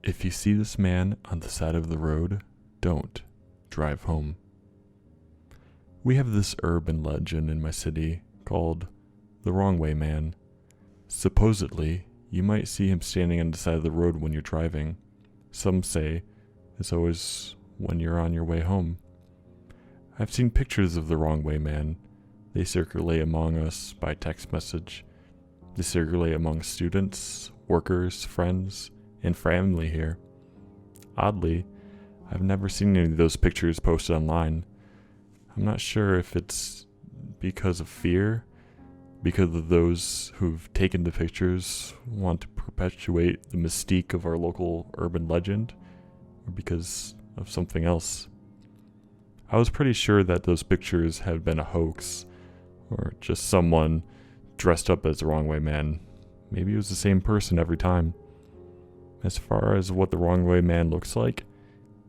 If you see this man on the side of the road, don't drive home. We have this urban legend in my city called the Wrong Way Man. Supposedly, you might see him standing on the side of the road when you're driving. Some say it's always when you're on your way home. I've seen pictures of the Wrong Way Man. They circulate among us by text message. They circulate among students, workers, friends, and family here. Oddly, I've never seen any of those pictures posted online. I'm not sure if it's because of fear, because of those who've taken the pictures want to perpetuate the mystique of our local urban legend, or because of something else. I was pretty sure that those pictures had been a hoax, or just someone dressed up as the Wrong Way Man. Maybe it was the same person every time. As far as what the Wrong Way Man looks like,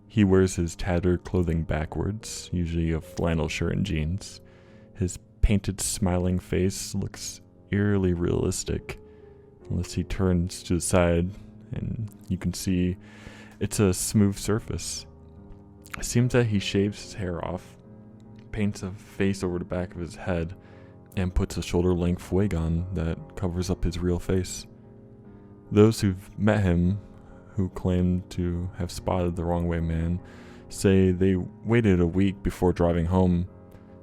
he wears his tattered clothing backwards, usually a flannel shirt and jeans. His painted smiling face looks eerily realistic, unless he turns to the side and you can see it's a smooth surface. It seems that he shaves his hair off, paints a face over the back of his head, and puts a shoulder-length wig on that covers up his real face. Those who've met him, who claim to have spotted the Wrong Way Man, say they waited a week before driving home,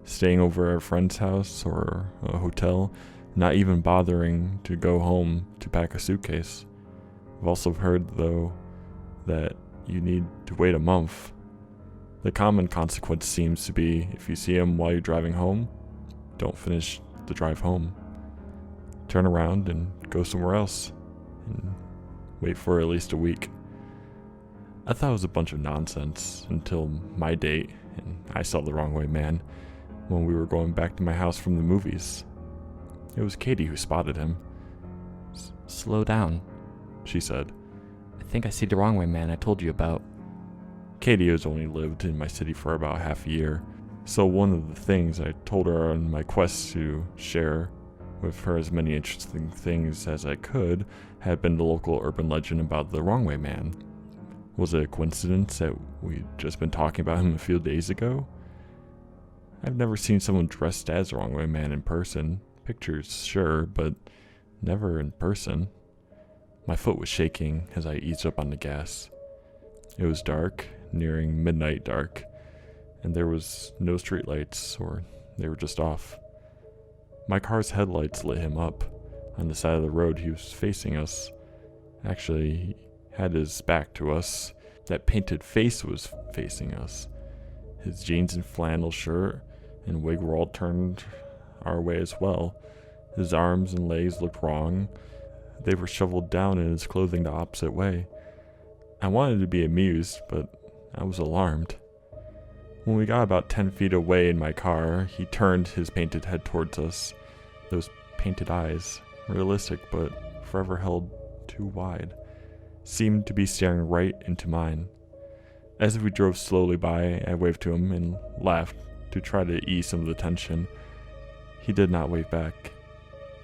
staying over at a friend's house or a hotel, not even bothering to go home to pack a suitcase. I've also heard, though, that you need to wait a month. The common consequence seems to be, if you see him while you're driving home, don't finish the drive home. Turn around and go somewhere else, and wait for at least a week. I thought it was a bunch of nonsense until my date, and I saw the Wrong Way Man when we were going back to my house from the movies. It was Katie who spotted him. Slow down, she said. I think I see the Wrong Way Man I told you about. Katie has only lived in my city for about half a year, so one of the things I told her on my quest to share with her as many interesting things as I could had been the local urban legend about the Wrong Way Man. Was it a coincidence that we'd just been talking about him a few days ago? I've never seen someone dressed as the Wrong Way Man in person. Pictures, sure, but never in person. My foot was shaking as I eased up on the gas. It was dark, nearing midnight dark, and there was no streetlights, or they were just off. My car's headlights lit him up. On the side of the road, he was facing us. Actually, he had his back to us. That painted face was facing us. His jeans and flannel shirt and wig were all turned our way as well. His arms and legs looked wrong. They were shoveled down in his clothing the opposite way. I wanted to be amused, but I was alarmed. When we got about 10 feet away in my car, he turned his painted head towards us. Those painted eyes, realistic but forever held too wide, seemed to be staring right into mine. As we drove slowly by, I waved to him and laughed to try to ease some of the tension. He did not wave back.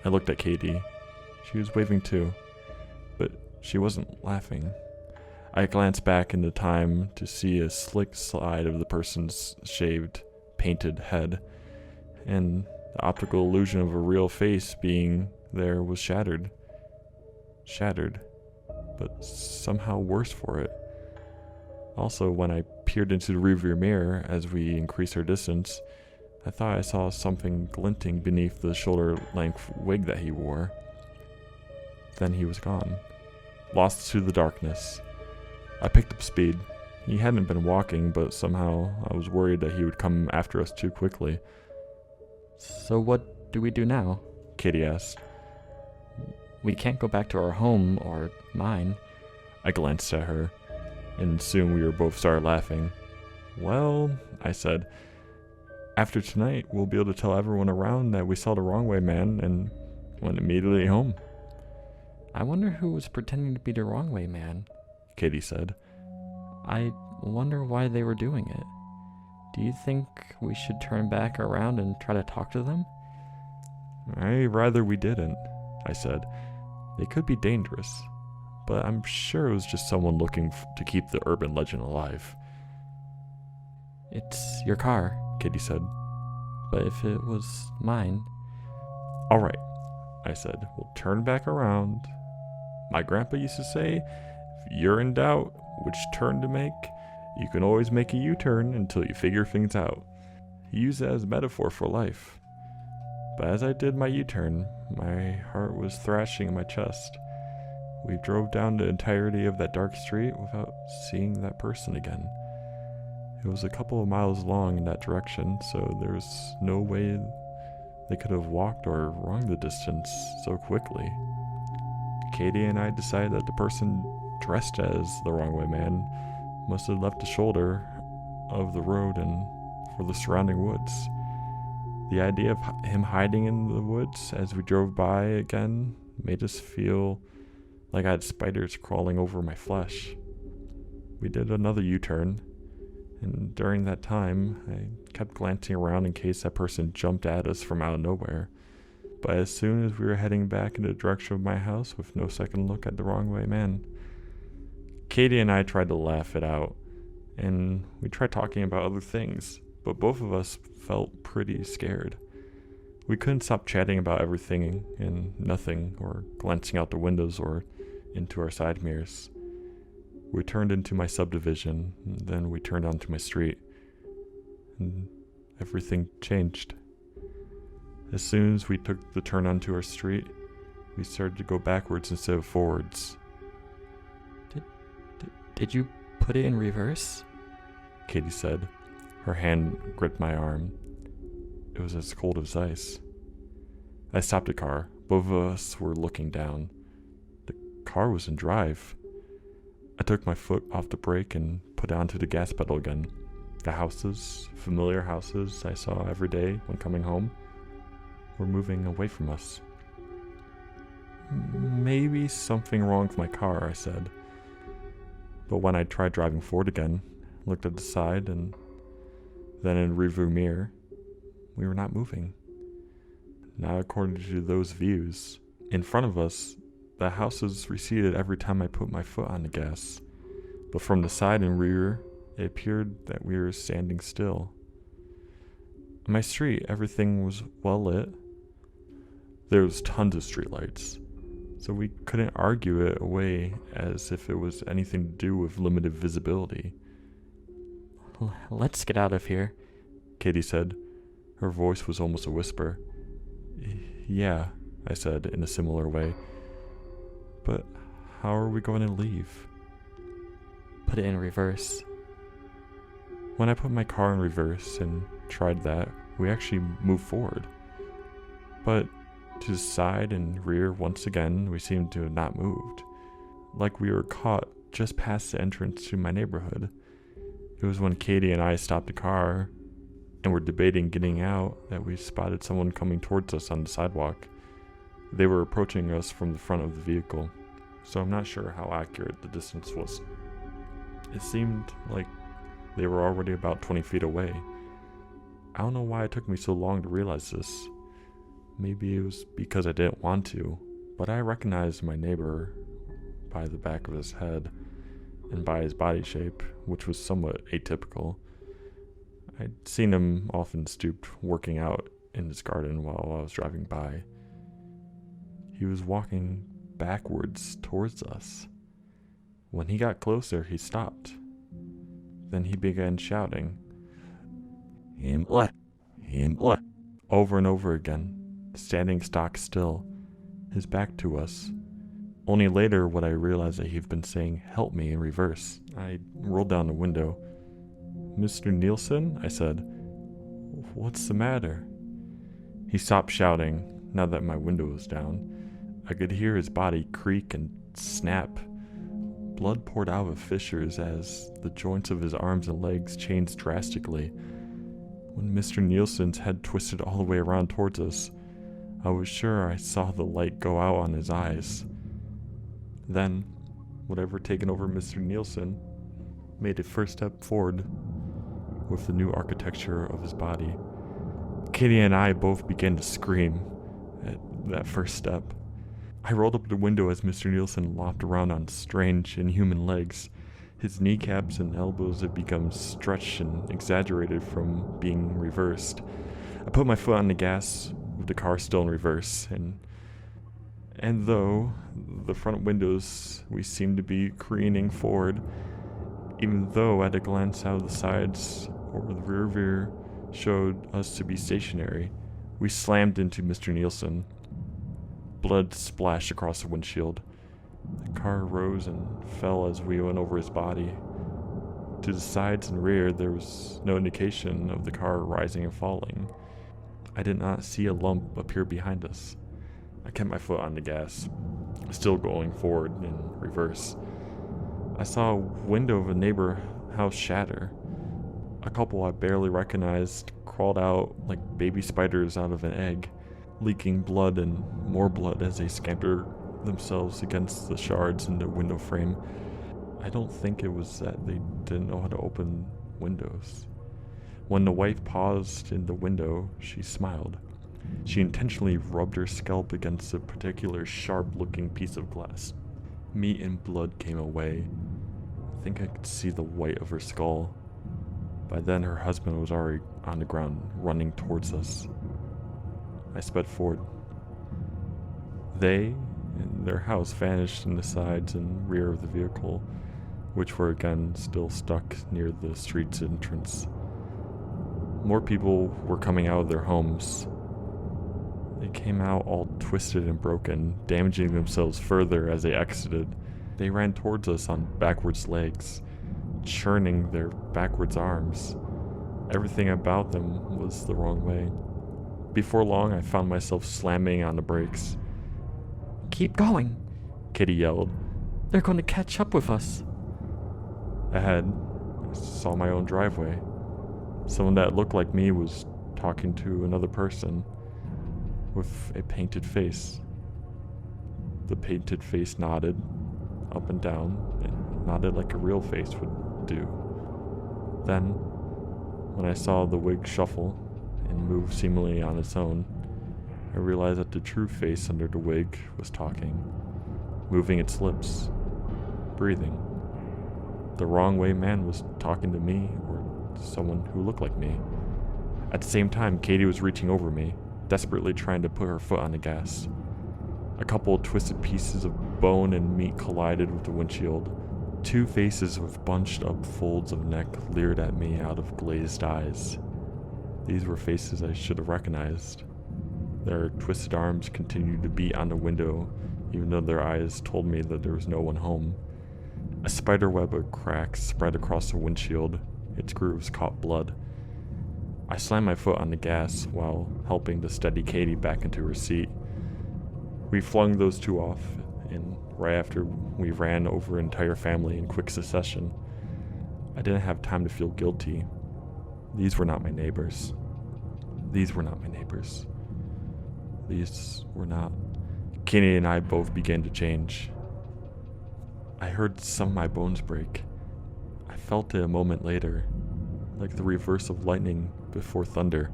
I looked at Katie. She was waving too, but she wasn't laughing. I glanced back into time to see a slick side of the person's shaved, painted head, and the optical illusion of a real face being there was shattered. Shattered, but somehow worse for it. Also, when I peered into the rearview mirror as we increased our distance, I thought I saw something glinting beneath the shoulder-length wig that he wore. Then he was gone, lost to the darkness. I picked up speed. He hadn't been walking, but somehow I was worried that he would come after us too quickly. So what do we do now? Katie asked. We can't go back to our home, or mine. I glanced at her, and soon we were both started laughing. Well, I said, after tonight, we'll be able to tell everyone around that we saw the Wrong Way Man and went immediately home. I wonder who was pretending to be the Wrong Way Man, Katie said. I wonder why they were doing it. Do you think we should turn back around and try to talk to them? I'd rather we didn't, I said. They could be dangerous, but I'm sure it was just someone looking to keep the urban legend alive. It's your car, Katie said. but if it was mine... All right, I said, we'll turn back around. My grandpa used to say, if you're in doubt which turn to make, you can always make a U-turn until you figure things out. He used it as a metaphor for life. But as I did my U-turn, my heart was thrashing in my chest. We drove down the entirety of that dark street without seeing that person again. It was a couple of miles long in that direction, so there was no way they could have walked or run the distance so quickly. Katie and I decided that the person dressed as the Wrong Way Man must have left the shoulder of the road and for the surrounding woods. The idea of him hiding in the woods as we drove by again made us feel like I had spiders crawling over my flesh. We did another U-turn, and during that time, I kept glancing around in case that person jumped at us from out of nowhere. But as soon as we were heading back in the direction of my house with no second look at the Wrong Way Man, Katie and I tried to laugh it out, and we tried talking about other things, but both of us felt pretty scared. We couldn't stop chatting about everything and nothing, or glancing out the windows or into our side mirrors. We turned into my subdivision, and then we turned onto my street, and everything changed. As soon as we took the turn onto our street, we started to go backwards instead of forwards. Did you put it in reverse? Katie said. Her hand gripped my arm. It was as cold as ice. I stopped the car. Both of us were looking down. The car was in drive. I took my foot off the brake and put onto the gas pedal again. The houses, familiar houses I saw every day when coming home, were moving away from us. Maybe something wrong with my car, I said. But when I tried driving forward again, looked at the side and then in the rearview mirror, we were not moving. Not according to those views. In front of us, the houses receded every time I put my foot on the gas. But from the side and rear, it appeared that we were standing still. On my street, everything was well lit. There was tons of streetlights, so we couldn't argue it away as if it was anything to do with limited visibility. Let's get out of here, Katie said. Her voice was almost a whisper. Yeah, I said in a similar way. But how are we going to leave? Put it in reverse. When I put my car in reverse and tried that, we actually moved forward. But to the side and rear once again, we seemed to have not moved. Like we were caught just past the entrance to my neighborhood. It was when Katie and I stopped the car and were debating getting out that we spotted someone coming towards us on the sidewalk. They were approaching us from the front of the vehicle, so I'm not sure how accurate the distance was. It seemed like they were already about 20 feet away. I don't know why it took me so long to realize this. Maybe it was because I didn't want to, but I recognized my neighbor by the back of his head and by his body shape, which was somewhat atypical. I'd seen him often stooped working out in his garden while I was driving by. He was walking backwards towards us. When he got closer, he stopped. Then he began shouting, "Him what? Him what?" over and over again, standing stock still, his back to us. Only later would I realize that he'd been saying, "Help me," in reverse. I rolled down the window. "Mr. Nielsen?" I said. "What's the matter?" He stopped shouting, now that my window was down. I could hear his body creak and snap. Blood poured out of fissures as the joints of his arms and legs changed drastically. When Mr. Nielsen's head twisted all the way around towards us, I was sure I saw the light go out on his eyes. Then, whatever taken over Mr. Nielsen made a first step forward with the new architecture of his body. Kitty and I both began to scream at that first step. I rolled up the window as Mr. Nielsen lopped around on strange, inhuman legs. His kneecaps and elbows had become stretched and exaggerated from being reversed. I put my foot on the gas with the car still in reverse, and though the front windows we seemed to be careening forward, even though at a glance out of the sides or the rear showed us to be stationary, we slammed into Mr. Nielsen. Blood splashed across the windshield. The car rose and fell as we went over his body. To the sides and rear, there was no indication of the car rising and falling. I did not see a lump appear behind us. I kept my foot on the gas, still going forward in reverse. I saw a window of a neighbor house shatter. A couple I barely recognized crawled out like baby spiders out of an egg, leaking blood and more blood as they scampered themselves against the shards in the window frame. I don't think it was that they didn't know how to open windows. When the wife paused in the window, she smiled. She intentionally rubbed her scalp against a particular sharp-looking piece of glass. Meat and blood came away. I think I could see the white of her skull. By then, her husband was already on the ground, running towards us. I sped forward. They and their house vanished in the sides and rear of the vehicle, which were again still stuck near the street's entrance. More people were coming out of their homes. They came out all twisted and broken, damaging themselves further as they exited. They ran towards us on backwards legs, churning their backwards arms. Everything about them was the wrong way. Before long, I found myself slamming on the brakes. Keep going, Kitty yelled. They're going to catch up with us. Ahead, I saw my own driveway. Someone that looked like me was talking to another person with a painted face. The painted face nodded up and down, and nodded like a real face would do. Then, when I saw the wig shuffle and move seemingly on its own, I realized that the true face under the wig was talking, moving its lips, breathing. The wrong way man was talking to me, or someone who looked like me. At the same time, Katie was reaching over me, desperately trying to put her foot on the gas. A couple of twisted pieces of bone and meat collided with the windshield. Two faces with bunched up folds of neck leered at me out of glazed eyes. These were faces I should have recognized. Their twisted arms continued to beat on the window, even though their eyes told me that there was no one home. A spider web of cracks spread across the windshield. Its grooves caught blood. I slammed my foot on the gas while helping to steady Katie back into her seat. We flung those two off, and right after we ran over an entire family in quick succession. I didn't have time to feel guilty. These were not my neighbors. These were not my neighbors. These were not. Katie and I both began to change. I heard some of my bones break. I felt it a moment later, like the reverse of lightning before thunder.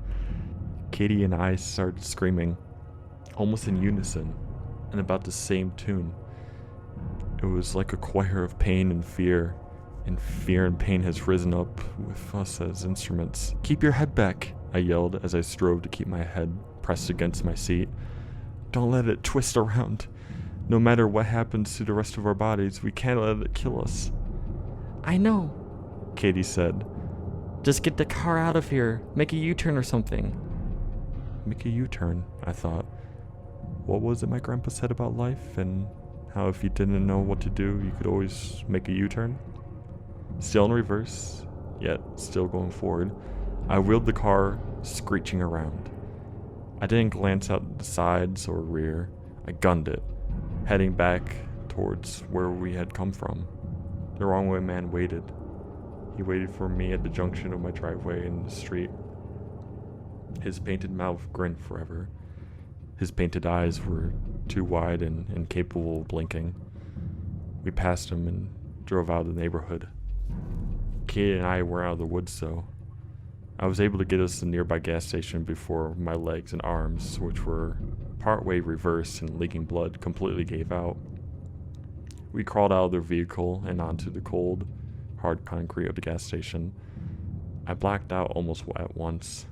Katie and I started screaming, almost in unison, and about the same tune. It was like a choir of pain and fear and pain has risen up with us as instruments. "Keep your head back," I yelled as I strove to keep my head pressed against my seat. "Don't let it twist around. No matter what happens to the rest of our bodies, we can't let it kill us." I know, Katie said. "Just get the car out of here. Make a U-turn or something." Make a U-turn, I thought. What was it my grandpa said about life, and how if you didn't know what to do, you could always make a U-turn? Still in reverse, yet still going forward, I wheeled the car, screeching around. I didn't glance out the sides or rear. I gunned it, heading back towards where we had come from. The wrong way man waited. He waited for me at the junction of my driveway and the street. His painted mouth grinned forever. His painted eyes were too wide and incapable of blinking. We passed him and drove out of the neighborhood. Kate and I were out of the woods though. I was able to get us to the nearby gas station before my legs and arms, which were partway reversed and leaking blood completely gave out. We crawled out of their vehicle and onto the cold, hard concrete of the gas station. I blacked out almost at once.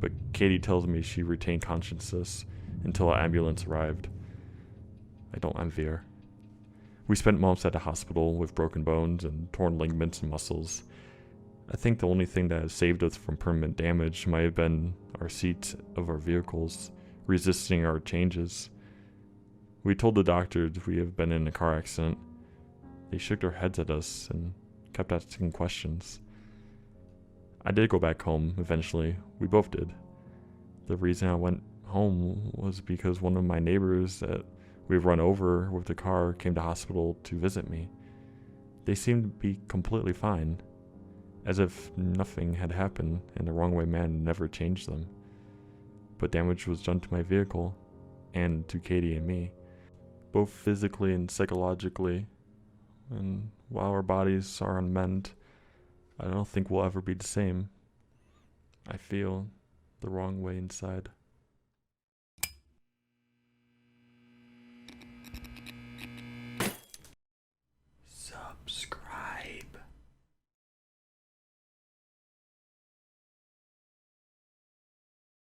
But Katie tells me she retained consciousness until an ambulance arrived. I don't envy her. We spent months at the hospital with broken bones and torn ligaments and muscles. I think the only thing that has saved us from permanent damage might have been our seats of our vehicles, resisting our changes. We told the doctors we have been in a car accident. They shook their heads at us and kept asking questions. I did go back home eventually. We both did. The reason I went home was because one of my neighbors that we've run over with the car came to hospital to visit me. They seemed to be completely fine, as if nothing had happened and the wrong way man never changed them. But damage was done to my vehicle and to Katie and me, both physically and psychologically. And while our bodies are on mend, I don't think we'll ever be the same. I feel the wrong way inside.